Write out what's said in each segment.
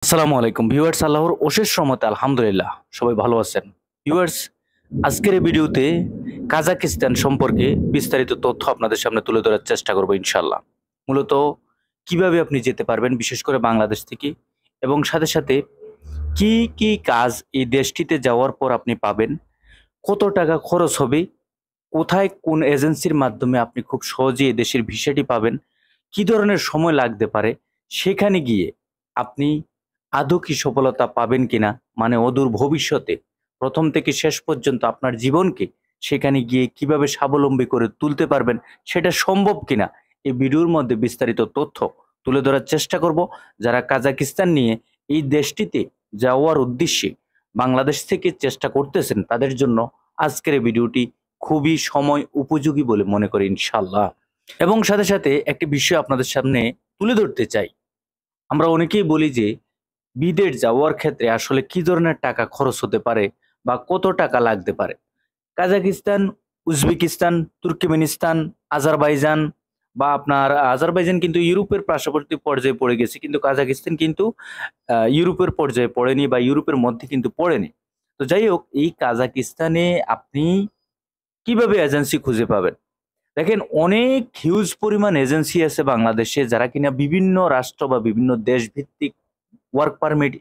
আসসালামু আলাইকুম ভিউয়ার্স, আল্লাহর অশেষ রহমতে আলহামদুলিল্লাহ সবাই ভালো আছেন। ভিউয়ার্স, আজকের এই ভিডিওতে কাজাকিস্তান সম্পর্কে বিস্তারিত তথ্য আপনাদের সামনে তুলে ধরার চেষ্টা করব ইনশাআল্লাহ। মূলত কিভাবে আপনি যেতে পারবেন বিশেষ করে বাংলাদেশ থেকে, এবং সাথে সাথে কি কি কাজ এই দেশটিতে যাওয়ার পর আপনি পাবেন, কত টাকা খরচ হবে, কোথায় কোন এজেন্সির মাধ্যমে আপনি খুব সহজেই এই দেশের ভিসাটি পাবেন, কি ধরনের সময় লাগতে পারে, সেখানে গিয়ে আপনি আদৌ কি সফলতা পাবেন কিনা, মানে অদূর ভবিষ্যতে প্রথম থেকে শেষ পর্যন্ত আপনার জীবনকে সেখানে গিয়ে কিভাবে স্বাবলম্বী করে তুলতে পারবেন, সেটা সম্ভব কিনা এই ভিডিওর মধ্যে বিস্তারিত তথ্য তুলে ধরার চেষ্টা করব। যারা কাজাকিস্তান নিয়ে এই দেশটিতে যাওয়ার উদ্দেশ্যে বাংলাদেশ থেকে চেষ্টা করতেছেন তাদের জন্য আজকের এই ভিডিওটি খুবই সময় উপযোগী বলে মনে করি ইনশাল্লাহ। এবং সাথে সাথে একটি বিষয় আপনাদের সামনে তুলে ধরতে চাই। আমরা অনেকেই বলি যে বিদেশ যাওয়ার ক্ষেত্রে আসলে কি ধরনের টাকা খরচ হতে পারে বা কত টাকা লাগতে পারে। কাজাকিস্তান, উজবেকিস্তান, তুর্কমেনিস্তান, আজারবাইজান, বা আপনার আজারবাইজান কিন্তু ইউরোপের পার্শ্ববর্তী পর্যায়ে পড়ে গেছে, কিন্তু কাজাকিস্তান কিন্তু ইউরোপের পর্যায়ে পড়েনি বা ইউরোপের মধ্যে কিন্তু পড়েনি। তো যাই হোক, এই কাজাকিস্তানে আপনি কিভাবে এজেন্সি খুঁজে পাবেন? দেখেন, অনেক হিউজ পরিমাণ এজেন্সি আছে বাংলাদেশে যারা কিনা বিভিন্ন রাষ্ট্র বা বিভিন্ন দেশ ভিত্তিক ওয়ার্ক পারমিট,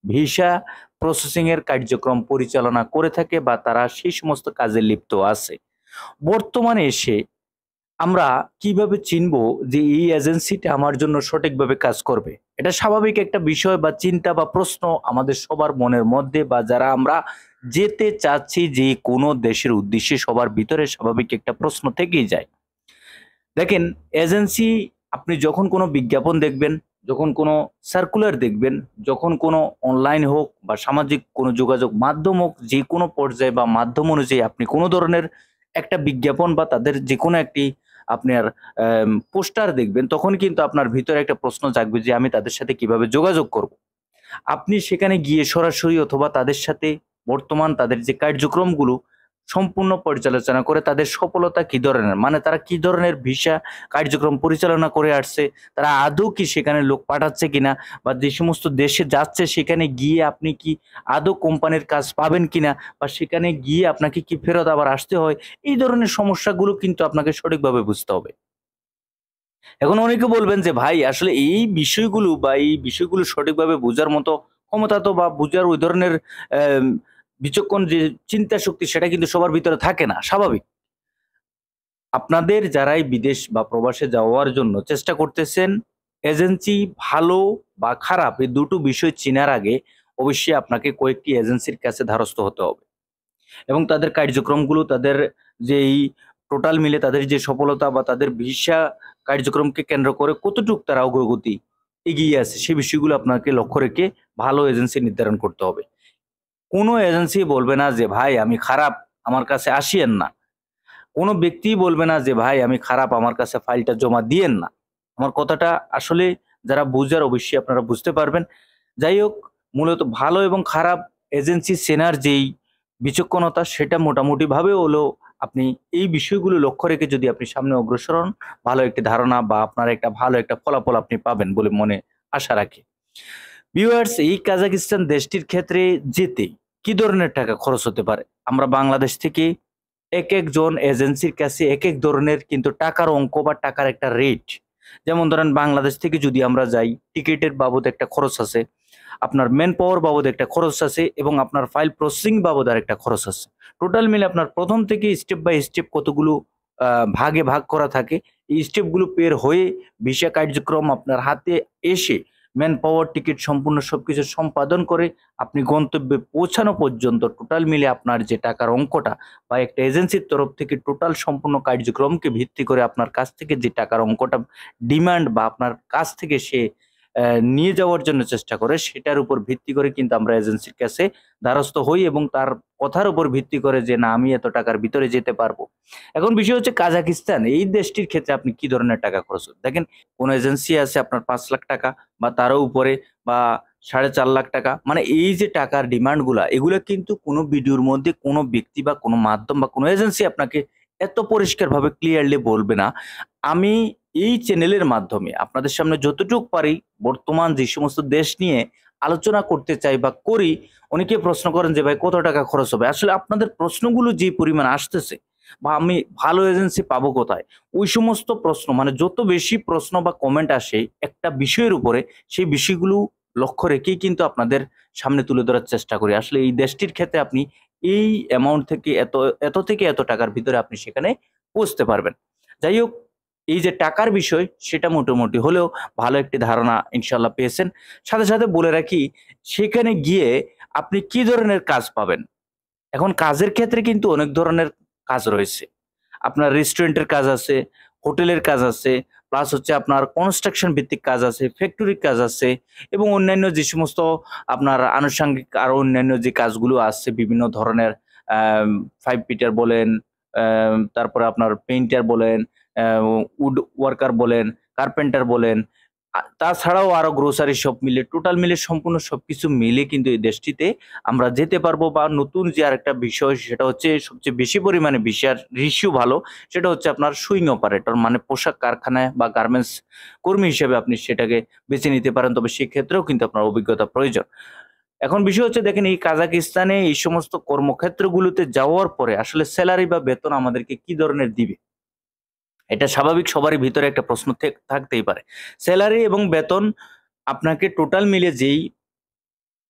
ভিসা প্রসেসিং এর কার্যক্রম পরিচালনা করে থাকে বা তারা সেই সমস্ত কাজে লিপ্ত আছে। বর্তমানে এসে আমরা কিভাবে চিনবো যে এই এজেন্সিটা আমার জন্য সঠিকভাবে কাজ করবে? এটা স্বাভাবিক একটা বিষয় বা চিন্তা বা প্রশ্ন আমাদের সবার মনের মধ্যে, বা যারা আমরা যেতে চাচ্ছি যে কোনো দেশের উদ্দেশ্যে সবার ভিতরে স্বাভাবিক একটা প্রশ্ন থেকেই যায়। দেখেন, এজেন্সি, আপনি যখন কোনো বিজ্ঞাপন দেখবেন, যখন কোনো সার্কুলার দেখবেন, যখন কোনো অনলাইন হোক বা সামাজিক কোনো যোগাযোগ মাধ্যম হোক, যে কোনো পর্যায়ে বা মাধ্যম অনুযায়ী আপনি কোনো ধরনের একটা বিজ্ঞাপন বা তাদের যে কোনো একটি আপনার পোস্টার দেখবেন, তখন কিন্তু আপনার ভিতরে একটা প্রশ্ন জাগবে যে আমি তাদের সাথে কিভাবে যোগাযোগ করব। আপনি সেখানে গিয়ে সরাসরি অথবা তাদের সাথে বর্তমান তাদের যে কার্যক্রমগুলো সম্পূর্ণ পর্যালোচনা করে তাদের সফলতা কি ধরনের, মানে তারা কি ধরনের ভিসা কার্যক্রম পরিচালনা করে আসছে, তারা আদৌ কি সেখানে লোক পাঠাচ্ছে কিনা, বা যে সমস্ত দেশে যাচ্ছে সেখানে গিয়ে আপনি কি আদৌ কোম্পানির কাজ পাবেন কিনা, বা সেখানে গিয়ে আপনাকে কি ফেরত আবার আসতে হয়, এই ধরনের সমস্যাগুলো কিন্তু আপনাকে সঠিকভাবে বুঝতে হবে। এখন অনেকে বলবেন যে ভাই, আসলে এই বিষয়গুলো বা এই বিষয়গুলো সঠিকভাবে বোঝার মতো ক্ষমতা তো বা বোঝার ওই ধরনের আম বিচক্ষণ যে চিন্তা শক্তি সেটা কিন্তু সবার ভিতরে থাকে না, স্বাভাবিক। আপনাদের যারাই বিদেশ বা প্রবাসে যাওয়ার জন্য চেষ্টা করতেছেন, এজেন্সি ভালো বা খারাপ এই দুটো বিষয় চিনার আগে অবশ্যই আপনাকে কয়েকটি এজেন্সির কাছে দ্বারস্থ হতে হবে, এবং তাদের কার্যক্রমগুলো, তাদের যেই টোটাল মিলে তাদের যে সফলতা বা তাদের ভিসা কার্যক্রমকে কেন্দ্র করে কতটুক তারা অগ্রগতি এগিয়ে আছে সে বিষয়গুলো আপনাকে লক্ষ্য রেখে ভালো এজেন্সি নির্ধারণ করতে হবে। কোনো এজেন্সি বলবে না যে ভাই আমি খারাপ, আমার কাছে আসিয়েন না। কোনো ব্যক্তিই বলবে না যে ভাই আমি খারাপ, আমার কাছে ফাইলটা জমা দিয়েন না। আমার কথাটা আসলে যারা বুঝার অবশ্যই আপনারা বুঝতে পারবেন। যাই হোক, মূলত ভালো এবং খারাপ এজেন্সি চেনার যেই বিচক্ষণতা সেটা মোটামুটিভাবে হলেও আপনি এই বিষয়গুলো লক্ষ্য রেখে যদি আপনি সামনে অগ্রসর হন, ভালো একটি ধারণা বা আপনার একটা ভালো একটা ফলাফল আপনি পাবেন বলে মনে আশা রাখি। ভিউয়ার্স, এই কাজাকিস্তান দেশটির ক্ষেত্রে যেতে কি ধরনের টাকা খরচ হতে পারে? আমরা বাংলাদেশ থেকে একেকজন এজেন্সির কাছে একেক ধরনের কিন্তু টাকার অঙ্ক বা টাকার একটা রেট। যেমন ধরেন, বাংলাদেশ থেকে যদি আমরা যাই, টিকেটের বাবদ একটা খরচ আছে, আপনার ম্যান পাওয়ার বাবদ একটা খরচ আছে, এবং আপনার ফাইল প্রসেসিং বাবদ আরেকটা খরচ আছে। টোটাল মিলে আপনার প্রথম থেকে স্টেপ বাই স্টেপ কতগুলো ভাগে ভাগ করা থাকে। এই স্টেপগুলো পের হয়ে ভিসা কার্যক্রম আপনার হাতে এসে ম্যান পাওয়ার, টিকিট সম্পূর্ণ সবকিছু সম্পাদন করে আপনি গন্তব্যে পৌঁছানো পর্যন্ত টোটাল মিলে আপনার যে টাকার অঙ্কটা, বা একটা এজেন্সির তরফ থেকে টোটাল সম্পূর্ণ কার্যক্রমকে ভিত্তি করে আপনার কাছ থেকে যে টাকার অঙ্কটা ডিমান্ড বা আপনার কাছ থেকে সে নিয়ে যাওয়ার জন্য চেষ্টা করে, সেটার উপর ভিত্তি করে কিন্তু আমরা এজেন্সির কাছে দ্বারস্থ হই, এবং তার কথার উপর ভিত্তি করে যে না, আমি এত টাকার ভিতরে যেতে পারবো। এখন বিষয় হচ্ছে, কাজাকিস্তান এই দেশটির ক্ষেত্রে আপনি কি ধরনের টাকা খরচ করবেন? দেখেন, কোন এজেন্সি আছে আপনার ৫ লাখ টাকা বা তারও উপরে, বা ৪.৫ লাখ টাকা, মানে এই যে টাকার ডিমান্ড গুলা, এগুলা কিন্তু কোনো ভিডিওর মধ্যে কোনো ব্যক্তি বা কোনো মাধ্যম বা কোনো এজেন্সি আপনাকে এত পরিষ্কার ভাবে ক্লিয়ারলি বলবে না। আমি এই চ্যানেলের মাধ্যমে আপনাদের সামনে যতটুক পারি বর্তমান যে সমস্ত দেশ নিয়ে আলোচনা করতে চাই বা করি, অনেকে প্রশ্ন করেন যে ভাই কত টাকা খরচ হবে? আসলে আপনাদের প্রশ্নগুলো যে পরিমাণ আসতেছে বা আমি ভালো এজেন্সি পাবো কোথায়? ওই সমস্ত প্রশ্ন মানে যত বেশি প্রশ্ন বা কমেন্ট আসে একটা বিষয়ের উপরে, সেই বিষয়গুলো লক্ষ্য রেখেই কিন্তু আপনাদের সামনে তুলে ধরার চেষ্টা করি। আসলে এই দেশটির ক্ষেত্রে আপনি এই অ্যামাউন্ট থেকে এত থেকে এত টাকার ভিতরে আপনি সেখানে পৌঁছতে পারবেন। যাই হোক, এই যে টাকার বিষয় সেটা মোটামুটি হলেও ভালো একটি ধারণা ইনশাআল্লাহ পেয়েছেন। সাথে বলে রাখি, সেখানে গিয়ে আপনি কি ধরনের কাজ পাবেন? এখন কাজের ক্ষেত্রে কিন্তু অনেক ধরনের কাজ রয়েছে। আপনার রেস্টুরেন্টের কাজ আছে, হোটেলের কাজ আছে, প্লাস হচ্ছে আপনার কনস্ট্রাকশন ভিত্তিক কাজ আছে, ফ্যাক্টরির কাজ আছে এবং অন্যান্য যে সমস্ত আপনার আনুষঙ্গিক আরো অন্যান্য যে কাজগুলো আছে বিভিন্ন ধরনের পাইপ ফিটার বলেন, তারপরে আপনার পেইন্টার বলেন, অ্যা উড ওয়ার্কার বলেন, কার্পেন্টার বলেন। তাছাড়াও আরো গ্রোসারি শপ মিলে টোটাল মিলে সম্পূর্ণ সবকিছু মিলে কিন্তু এই দেশটিতে আমরা যেতে পারবো বা নতুন যে আরেকটা বিষয় সেটা হচ্ছে সবচেয়ে বেশি পরিমাণে ভিসার রেশিও ভালো। সেটা হচ্ছে আপনার সুইং অপারেটর মানে পোশাক কারখানায় বা গার্মেন্টস কর্মী হিসেবে আপনি সেটাকে বেছে নিতে পারেন। তবে সেক্ষেত্রেও কিন্তু আপনার অভিজ্ঞতা প্রয়োজন। এখন বিষয় হচ্ছে দেখেন এই কাজাকিস্তানে এই সমস্ত কর্মক্ষেত্রগুলোতে যাওয়ার পরে আসলে সেলারি বা বেতন আমাদেরকে কি ধরনের দিবে? এটা স্বাভাবিক সবারই ভিতরে একটা প্রশ্ন থাকতেই পারে। সেলারি এবং বেতন আপনাকে টোটাল মিলে যেই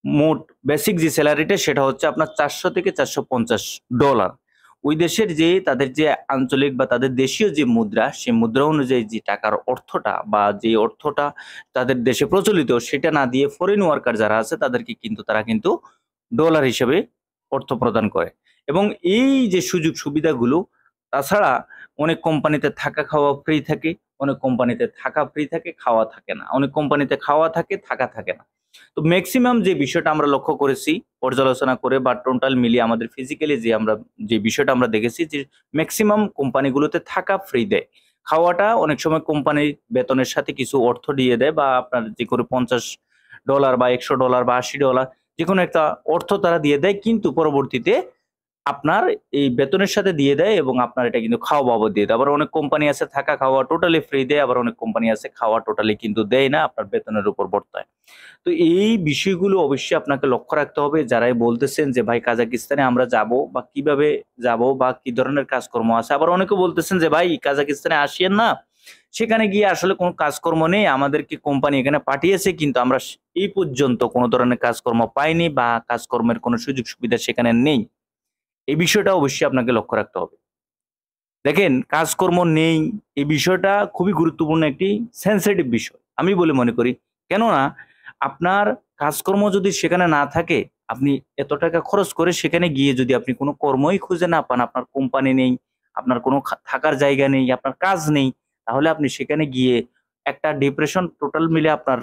মোট বেসিক যে সেলারিটা সেটা হচ্ছে আপনার $400 থেকে $450। ওই দেশের যে তাদের যে আঞ্চলিক বা তাদের দেশীয় যে মুদ্রা, সেই মুদ্রা অনুযায়ী যে টাকার অর্থটা বা যে অর্থটা তাদের দেশে প্রচলিত সেটা না দিয়ে ফরেন ওয়ার্কার যারা আছে তাদেরকে কিন্তু তারা কিন্তু ডলার হিসেবে অর্থ প্রদান করে। এবং এই যে সুযোগ সুবিধাগুলো তাছাড়া অনেক কোম্পানিতে থাকা খাওয়া ফ্রি থাকে, অনেক কোম্পানিতে থাকা ফ্রি থাকে, খাওয়া থাকে না। অনেক কোম্পানিতে খাওয়া থাকে, থাকা থাকে না। তো মেক্সিমাম যে বিষয়টা আমরা লক্ষ্য করেছি পর্যালোচনা করে বা টোটাল মিলিয়ে আমাদের ফিজিক্যালি যে আমরা যে বিষয়টা আমরা দেখেছি যে মেক্সিমাম কোম্পানিগুলোতে থাকা ফ্রি দেয়। খাওয়াটা অনেক সময় কোম্পানির বেতনের সাথে কিছু অর্থ দিয়ে দেয় বা আপনার যে করে $50 বা $100 বা $80 যেকোনো একটা অর্থ তারা দিয়ে দেয়। কিন্তু পরবর্তীতে আপনার এই বেতনের সাথে দিয়ে দেয় এবং আপনার এটা কিন্তু খাওয়া বাবদ দিয়ে দেয়। আবার অনেক কোম্পানি আছে থাকা খাওয়া টোটালি ফ্রি দেয়, আবার অনেক কোম্পানি আছে খাওয়া টোটালি কিন্তু দেয় না, আপনার বেতনের উপর বর্তায়। তো এই বিষয়গুলো অবশ্যই আপনাকে লক্ষ্য রাখতে হবে। যারাই বলতেছেন যে ভাই কাজাকিস্তানে আমরা যাবো বা কিভাবে যাবো বা কি ধরনের কাজকর্ম আছে। আবার অনেকে বলতেছেন যে ভাই কাজাকিস্তানে আসিয়েন না। সেখানে গিয়ে আসলে কোনো কাজকর্ম নেই। আমাদেরকে কোম্পানি এখানে পাঠিয়েছে কিন্তু আমরা এই পর্যন্ত কোনো ধরনের কাজকর্ম পাইনি বা কাজকর্মের কোনো সুযোগ সুবিধা সেখানে নেই। এই বিষয়টা অবশ্যই আপনাকে লক্ষ্য রাখতে হবে। দেখেন কাজকর্ম নেই এই বিষয়টা খুবই গুরুত্বপূর্ণ একটি সেনসিটিভ বিষয়। আমি বলে মনে করি। কেননা আপনার কাজকর্ম যদি সেখানে না থাকে, আপনি এত টাকা খরচ করে সেখানে গিয়ে যদি আপনি কোনো কর্মই খুঁজে না পান, আপনার কোম্পানি নেই, আপনার কোনো থাকার জায়গা নেই, আপনার কাজ নেই, তাহলে আপনি সেখানে গিয়ে একটা ডিপ্রেশন টোটাল মিলে আপনার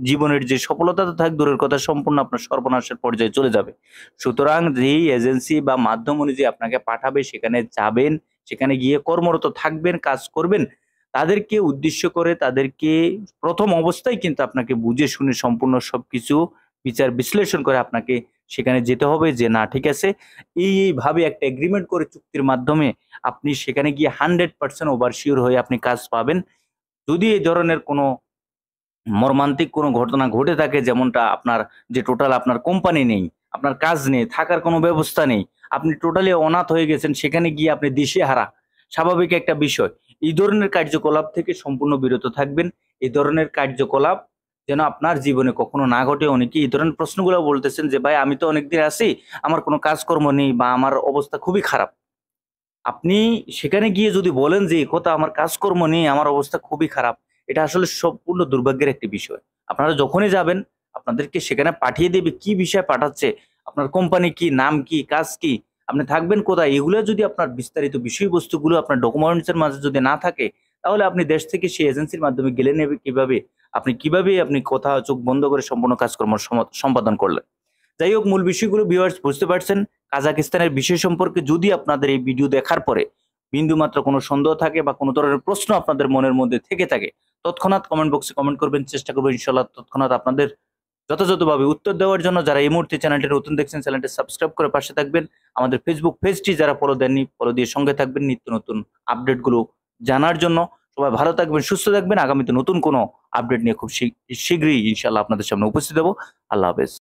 জীবনের যে সফলতা তো থাক দূরের কথা সম্পূর্ণ আপনার সর্বনাশের পর্যায়ে চলে যাবে। সুতরাং যেই এজেন্সি বা মাধ্যম অনুযায়ী আপনাকে পাঠাবে সেখানে যাবেন, সেখানে গিয়ে কর্মরত থাকবেন, কাজ করবেন। তাদেরকে উদ্দেশ্য করে তাদেরকে ১ম অবস্থায় কিন্তু আপনাকে বুঝে শুনে সম্পূর্ণ সবকিছু বিচার বিশ্লেষণ করে আপনাকে সেখানে যেতে হবে যে না ঠিক আছে, এইভাবে একটা এগ্রিমেন্ট করে চুক্তির মাধ্যমে আপনি সেখানে গিয়ে 100% ওভার সিউর হয়ে আপনি কাজ পাবেন। যদি এই ধরনের কোনো মর্মান্তিক কোনো ঘটনা ঘটে থাকে যেমনটা আপনার যে টোটাল আপনার কোম্পানি নেই, আপনার কাজ নেই, থাকার কোনো ব্যবস্থা নেই। আপনি টোটালি অনাথ হয়ে গেছেন, সেখানে গিয়ে আপনি দিশেহারা। স্বাভাবিক একটা বিষয়। এই ধরনের কার্যকলাপ থেকে সম্পূর্ণ বিরত থাকবেন। এই ধরনের কার্যকলাপ যেন আপনার জীবনে কখনো না ঘটে। অনেকেই এই ধরনের প্রশ্নগুলো বলতেছেন যে, "ভাই আমি তো অনেকদিন আছি, আমার কোনো কাজকর্ম নেই বা আমার অবস্থা খুবই খারাপ।" আপনি সেখানে গিয়ে যদি বলেন যে, "এ কথা আমার কাজকর্ম নেই, আমার অবস্থা খুবই খারাপ।" এটা আসলে সম্পূর্ণ দুর্ভাগ্যের একটি বিষয়। আপনারা যখনই যাবেন, আপনাদেরকে সেখানে পাঠিয়ে দেবে কি বিষয়ে পাঠাচ্ছে, আপনার কোম্পানি কি, নাম কি, কাজ কি, আপনি থাকবেন কোথায়, এগুলো যদি আপনার বিস্তারিত বিষয়বস্তুগুলো আপনার ডকুমেন্টস এর মাঝে যদি না থাকে, তাহলে আপনি দেশ থেকে সেই এজেন্সির মাধ্যমে গেলে নেবে কিভাবে? আপনি কিভাবে কোথাও চোখ বন্ধ করে সম্পূর্ণ কাজকর্ম সম্পাদন করলেন? যাই হোক মূল বিষয়গুলো ভিউয়ার্স বুঝতে পারছেন। কাজাকিস্তানের বিষয় সম্পর্কে যদি আপনাদের এই ভিডিও দেখার পরে বিন্দুমাত্র কোনো সন্দেহ থাকে বা কোনো ধরনের প্রশ্ন আপনাদের মনের মধ্যে থেকে থাকে, তৎক্ষণাৎ কমেন্ট বক্সে কমেন্ট করবেন। চেষ্টা করব ইনশাআল্লাহ তৎক্ষণাৎ আপনাদের যথাযথভাবে উত্তর দেওয়ার জন্য। যারা এই মুহূর্তে চ্যানেলটি নতুন দেখছেন, চ্যানেলটি সাবস্ক্রাইব করে পাশে থাকবেন। আমাদের ফেসবুক পেজটি যারা ফলো দেননি, ফলো দিয়ে সঙ্গে থাকবেন নিত্য নতুন আপডেটগুলো জানার জন্য। সবাই ভালো থাকবেন, সুস্থ থাকবেন। আগামীতে নতুন কোনো আপডেট নিয়ে খুব শীঘ্রই ইনশাল্লাহ আপনাদের সামনে উপস্থিত হবো। আল্লাহ হাফেজ।